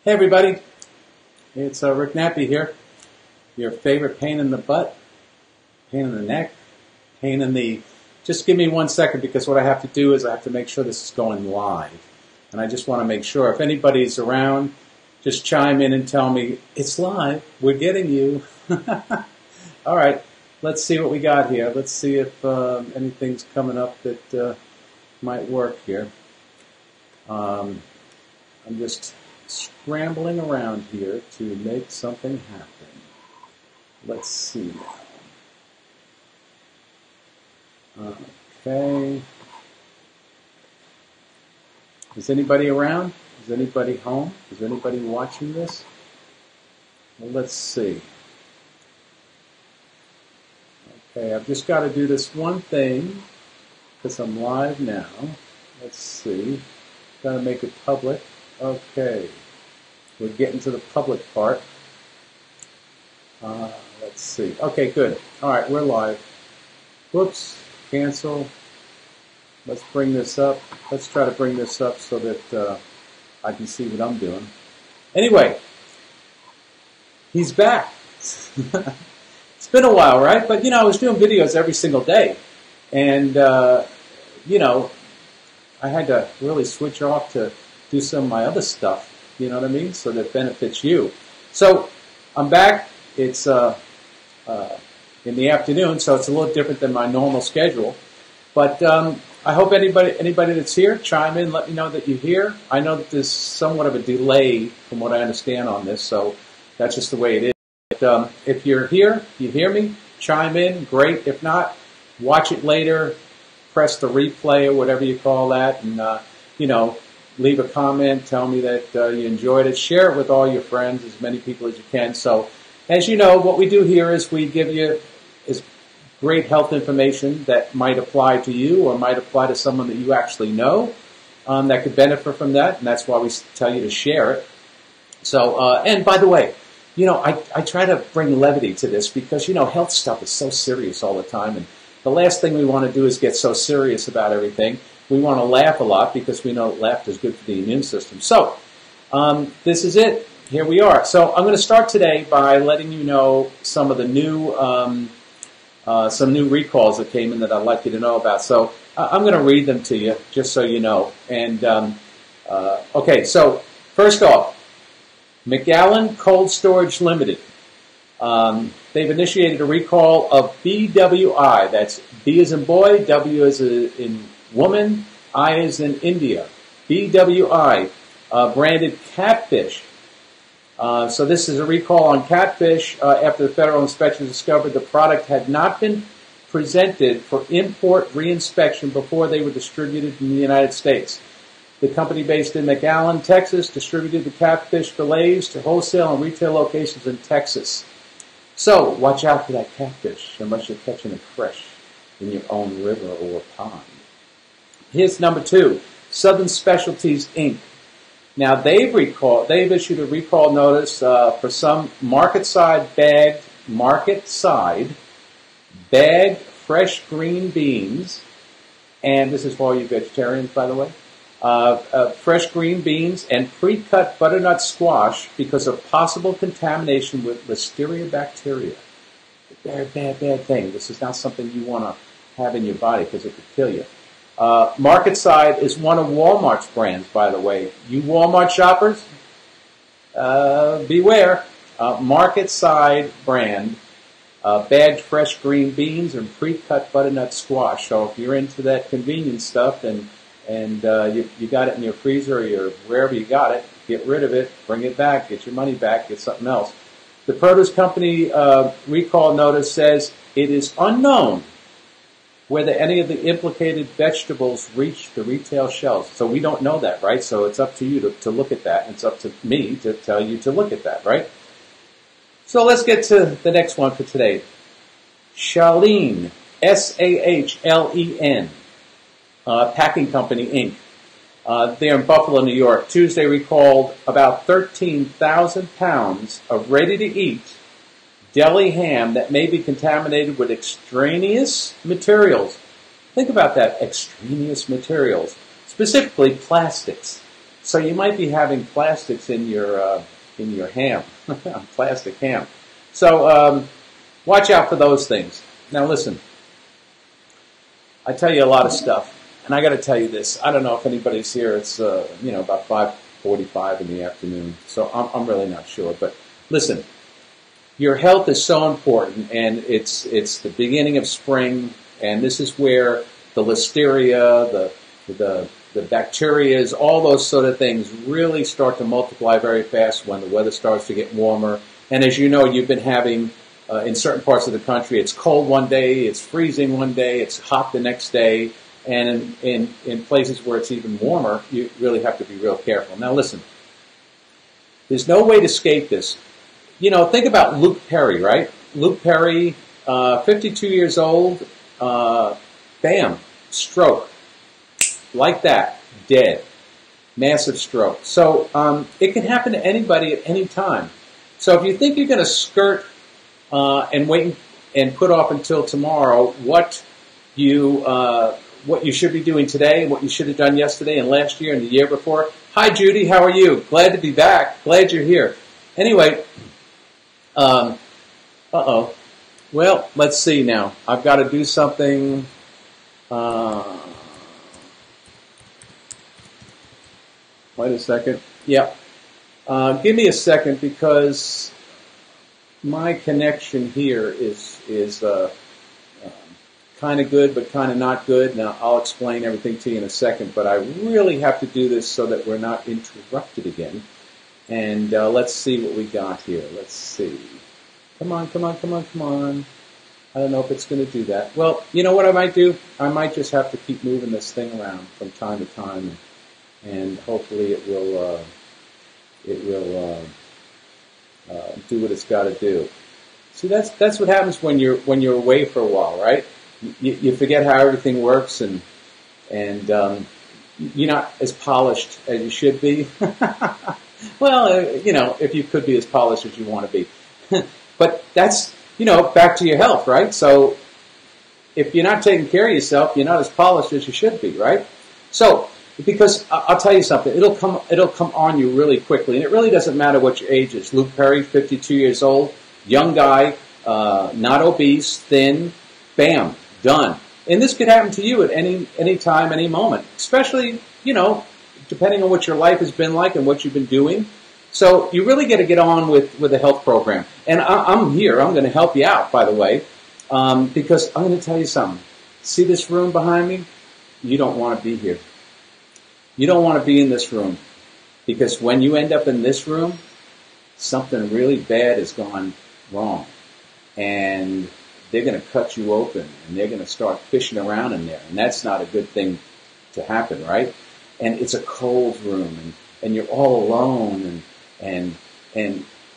Hey everybody, it's Rick Nappi here. Your favorite pain in the butt, pain in the neck, pain in the... Just give me 1 second because what I have to do is I have to make sure this is going live. And I just want to make sure if anybody's around, just chime in and tell me, it's live, we're getting you. All right, let's see what we got here. Let's see if anything's coming up that might work here. I'm just scrambling around here to make something happen. Let's see now. Okay. Is anybody around? Is anybody home? Is anybody watching this? Well, let's see. Okay, I've just got to do this one thing because I'm live now. Let's see. Got to make it public. Okay, we're getting to the public part. Let's see. Okay, good. All right, we're live. Whoops, cancel. Let's bring this up. Let's try to bring this up so that I can see what I'm doing. Anyway, he's back. It's been a while, right? But, I was doing videos every single day. And, I had to really switch off to do some of my other stuff, you know what I mean, so that benefits you. So I'm back. It's in the afternoon, so it's a little different than my normal schedule. But I hope anybody that's here, chime in, let me know that you're here. I know that there's somewhat of a delay from what I understand on this, so that's just the way it is. But, if you're here, you hear me, chime in, great. If not, watch it later, press the replay or whatever you call that, and, leave a comment, tell me that you enjoyed it. Share it with all your friends, as many people as you can. So, as you know, what we do here is we give you great health information that might apply to you or might apply to someone that you actually know that could benefit from that, and that's why we tell you to share it. So, and by the way, I try to bring levity to this because, health stuff is so serious all the time, and the last thing we want to do is get so serious about everything. We want to laugh a lot because we know laughter is good for the immune system. So, this is it. Here we are. So, I'm going to start today by letting you know some of the new, some new recalls that came in that I'd like you to know about. So, I'm going to read them to you just so you know. And, okay, so first off, McAllen Cold Storage Limited. They've initiated a recall of BWI. That's B as in boy, W as in woman, I as in India. BWI, branded catfish. So this is a recall on catfish after the federal inspection discovered the product had not been presented for import reinspection before they were distributed in the United States. The company based in McAllen, Texas, distributed the catfish fillets to wholesale and retail locations in Texas. So watch out for that catfish unless you're catching it fresh in your own river or pond. Here's number 2, Southern Specialties, Inc. Now, they've issued a recall notice for some market-side bagged fresh green beans, and this is for all you vegetarians, by the way, fresh green beans and pre-cut butternut squash because of possible contamination with listeria bacteria. Bad, bad, bad thing. This is not something you want to have in your body because it could kill you. Market Side is one of Walmart's brands, by the way. You Walmart shoppers, beware. Market Side brand, bagged fresh green beans and pre-cut butternut squash. So if you're into that convenience stuff and you got it in your freezer or wherever you got it, get rid of it, bring it back, get your money back, get something else. The produce company recall notice says it is unknown whether any of the implicated vegetables reach the retail shelves. So we don't know that, right? So it's up to you to look at that, and it's up to me to tell you to look at that, right? So let's get to the next one for today. Shahlen, S-A-H-L-E-N, Packing Company, Inc. They're in Buffalo, New York. Tuesday recalled about 13,000 pounds of ready-to-eat deli ham that may be contaminated with extraneous materials. Think about that, extraneous materials, specifically plastics. So you might be having plastics in your ham, plastic ham. So watch out for those things. Now listen, I tell you a lot of stuff, and I got to tell you this. I don't know if anybody's here. It's about 5:45 in the afternoon, so I'm really not sure. But listen, your health is so important, and it's the beginning of spring, and this is where the listeria, the bacteria, all those sort of things really start to multiply very fast when the weather starts to get warmer. And as you know, you've been having, in certain parts of the country, it's cold one day, it's freezing one day, it's hot the next day. And in places where it's even warmer, you really have to be real careful. Now listen, there's no way to escape this. Think about Luke Perry, right? Luke Perry, 52 years old, bam, stroke. Like that, dead. Massive stroke. So it can happen to anybody at any time. So if you think you're going to skirt and wait and put off until tomorrow what you should be doing today and what you should have done yesterday and last year and the year before. Hi, Judy. How are you? Glad to be back. Glad you're here. Anyway, uh-oh. Well, let's see now. I've got to do something. Wait a second. Yeah. Give me a second because my connection here is kind of good but kind of not good. Now, I'll explain everything to you in a second, but I really have to do this so that we're not interrupted again. And let's see what we got here. Let's see. Come on. I don't know if it's going to do that. Well, you know what I might do? I might just have to keep moving this thing around from time to time, and hopefully it will do what it's got to do. See, that's what happens when you're away for a while, right? You forget how everything works, and you're not as polished as you should be. Well, if you could be as polished as you want to be. But that's, back to your health, right? So if you're not taking care of yourself, you're not as polished as you should be, right? So, because I'll tell you something, it'll come on you really quickly, and it really doesn't matter what your age is. Luke Perry, 52 years old, young guy, not obese, thin, bam, done. And this could happen to you at any time, any moment, especially, depending on what your life has been like and what you've been doing. So you really got to get on with a health program. And I'm here. I'm going to help you out, by the way, because I'm going to tell you something. See this room behind me? You don't want to be here. You don't want to be in this room, because when you end up in this room, something really bad has gone wrong. And they're going to cut you open, and they're going to start fishing around in there. And that's not a good thing to happen, right? And it's a cold room, and you're all alone, and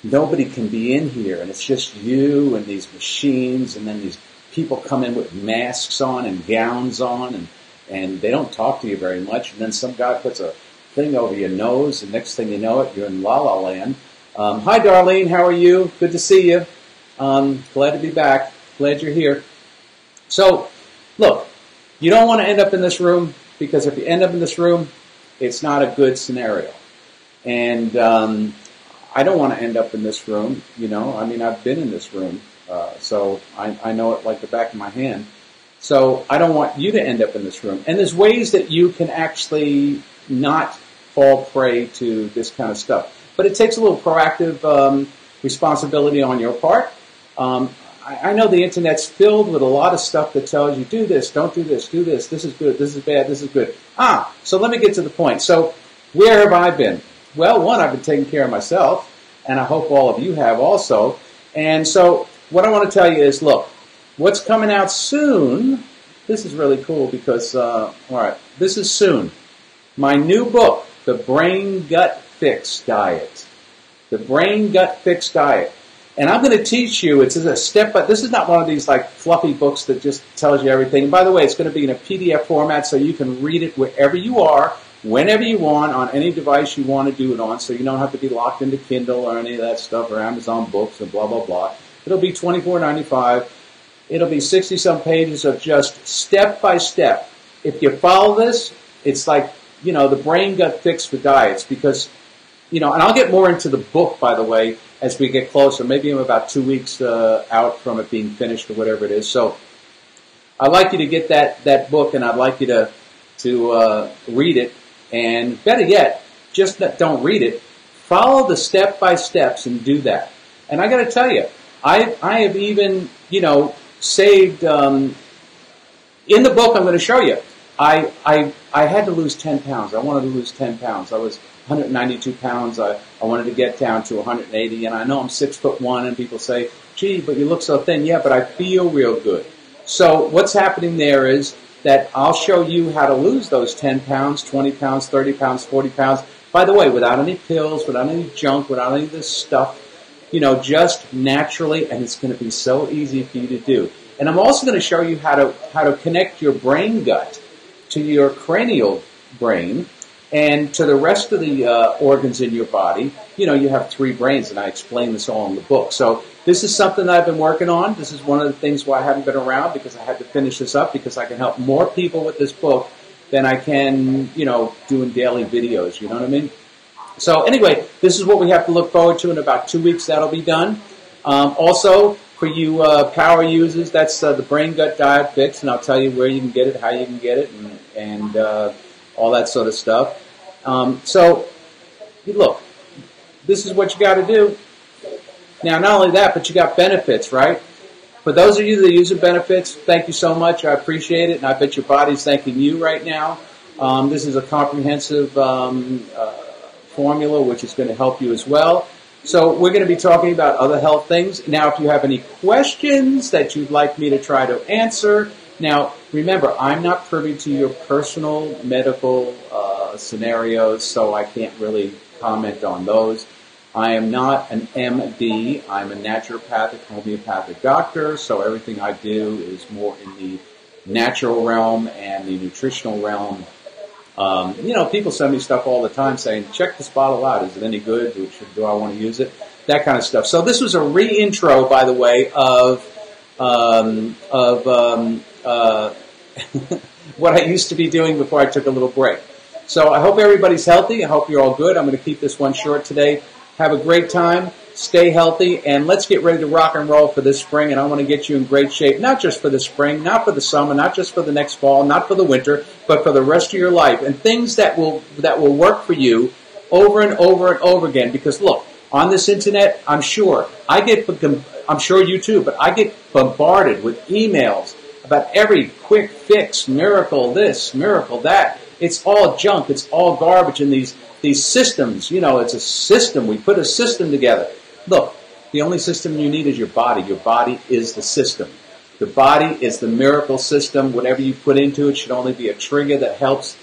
nobody can be in here, and it's just you and these machines, and then these people come in with masks on and gowns on, and they don't talk to you very much, and then some guy puts a thing over your nose, and next thing you know it, you're in La La Land. Hi, Darlene, how are you? Good to see you. Glad to be back. Glad you're here. So, look, you don't want to end up in this room, because if you end up in this room, it's not a good scenario. And I don't want to end up in this room, I've been in this room, so I know it like the back of my hand. So I don't want you to end up in this room. And there's ways that you can actually not fall prey to this kind of stuff. But it takes a little proactive responsibility on your part. I know the Internet's filled with a lot of stuff that tells you, do this, don't do this, this is good, this is bad, this is good. So let me get to the point. So where have I been? Well, one, I've been taking care of myself, and I hope all of you have also. And so what I want to tell you is, look, what's coming out soon, this is really cool because, this is soon. My new book, The Brain Gut Fix Diet. The Brain Gut Fix Diet. And I'm going to teach you, it's a step, but this is not one of these like fluffy books that just tells you everything. And by the way, it's going to be in a PDF format so you can read it wherever you are, whenever you want, on any device you want to do it on, so you don't have to be locked into Kindle or any of that stuff, or Amazon Books or blah, blah, blah. It'll be $24.95. It'll be 60-some pages of just step by step. If you follow this, it's like the brain gut fix for diets, because, and I'll get more into the book, by the way, as we get closer. Maybe I'm about 2 weeks out from it being finished or whatever it is. So I'd like you to get that book, and I'd like you to read it. And better yet, just don't read it. Follow the step-by-steps and do that. And I got to tell you, I have even, saved, in the book I'm going to show you, I had to lose 10 pounds. I wanted to lose 10 pounds. I was 192 pounds. I wanted to get down to 180, and I know I'm 6'1", and people say, gee, but you look so thin. Yeah, but I feel real good. So what's happening there is that I'll show you how to lose those 10 pounds, 20 pounds, 30 pounds, 40 pounds. By the way, without any pills, without any junk, without any of this stuff, just naturally, and it's going to be so easy for you to do. And I'm also going to show you how to connect your brain gut to your cranial brain and to the rest of the organs in your body. You have 3 brains, and I explain this all in the book. So this is something that I've been working on. This is one of the things why I haven't been around, because I had to finish this up, because I can help more people with this book than I can, doing daily videos. You know what I mean? So anyway, this is what we have to look forward to. In about 2 weeks, that'll be done. Also, for you power users, that's the Brain Gut Diet Fix, and I'll tell you where you can get it, how you can get it, and all that sort of stuff. So, look, this is what you got to do. Now, not only that, but you got benefits, right? For those of you that are using benefits, thank you so much. I appreciate it, and I bet your body's thanking you right now. This is a comprehensive formula which is going to help you as well. So we're going to be talking about other health things. Now, if you have any questions that you'd like me to try to answer, now remember, I'm not privy to your personal medical scenarios, so I can't really comment on those. I am not an MD. I'm a naturopathic, homeopathic doctor, so everything I do is more in the natural realm and the nutritional realm. People send me stuff all the time saying, check this bottle out. Is it any good? Do I want to use it? That kind of stuff. So this was a re-intro, by the way, of what I used to be doing before I took a little break. So I hope everybody's healthy. I hope you're all good. I'm going to keep this one short today. Have a great time. Stay healthy, and let's get ready to rock and roll for this spring. And I want to get you in great shape, not just for the spring, not for the summer, not just for the next fall, not for the winter, but for the rest of your life. And things that will work for you over and over and over again. Because look, on this internet, I'm sure you too, but I get bombarded with emails about every quick fix, miracle this, miracle that. It's all junk. It's all garbage. And these systems, it's a system. We put a system together. Look, the only system you need is your body. Your body is the system. The body is the miracle system. Whatever you put into it should only be a trigger that helps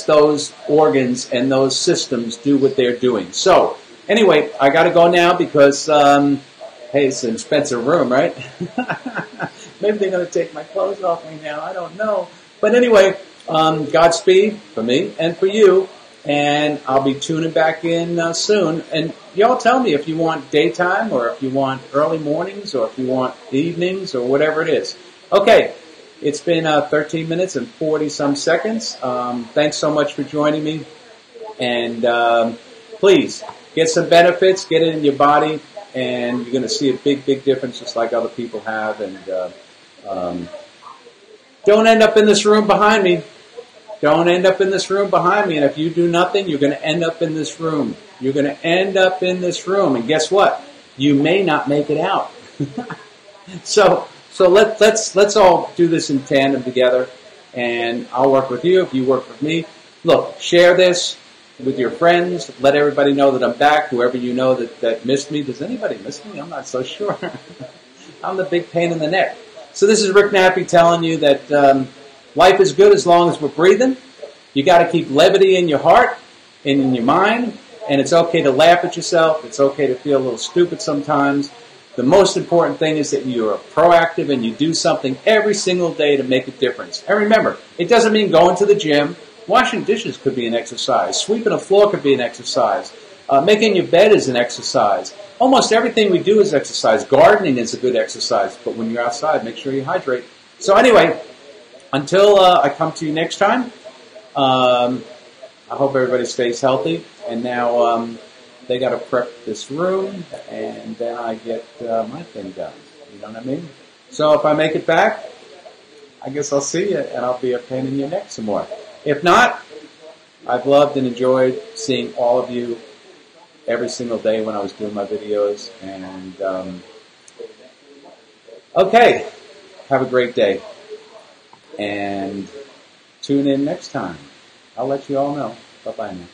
those organs and those systems do what they're doing. So, anyway, I got to go now because, hey, it's an expensive room, right? Maybe they're going to take my clothes off me now. I don't know. But anyway, Godspeed for me and for you. And I'll be tuning back in soon. And y'all tell me if you want daytime or if you want early mornings or if you want evenings or whatever it is. Okay, it's been 13 minutes and 40-some seconds. Thanks so much for joining me. And please, get some benefits, get it in your body, and you're going to see a big, big difference just like other people have. And don't end up in this room behind me. Don't end up in this room behind me. And if you do nothing, you're going to end up in this room. You're going to end up in this room. And guess what? You may not make it out. So let's all do this in tandem together. And I'll work with you if you work with me. Look, share this with your friends. Let everybody know that I'm back. Whoever you know that missed me. Does anybody miss me? I'm not so sure. I'm the big pain in the neck. So this is Rick Nappi telling you that life is good as long as we're breathing. You got to keep levity in your heart and in your mind, and it's okay to laugh at yourself. It's okay to feel a little stupid sometimes. The most important thing is that you are proactive and you do something every single day to make a difference. And remember, it doesn't mean going to the gym. Washing dishes could be an exercise. Sweeping a floor could be an exercise. Making your bed is an exercise. Almost everything we do is exercise. Gardening is a good exercise, but when you're outside, make sure you hydrate. So anyway, until I come to you next time, I hope everybody stays healthy. And now they got to prep this room, and then I get my thing done. You know what I mean? So if I make it back, I guess I'll see you, and I'll be a pain in your neck some more. If not, I've loved and enjoyed seeing all of you every single day when I was doing my videos. And okay, have a great day, and tune in next time. I'll let you all know. Bye-bye now.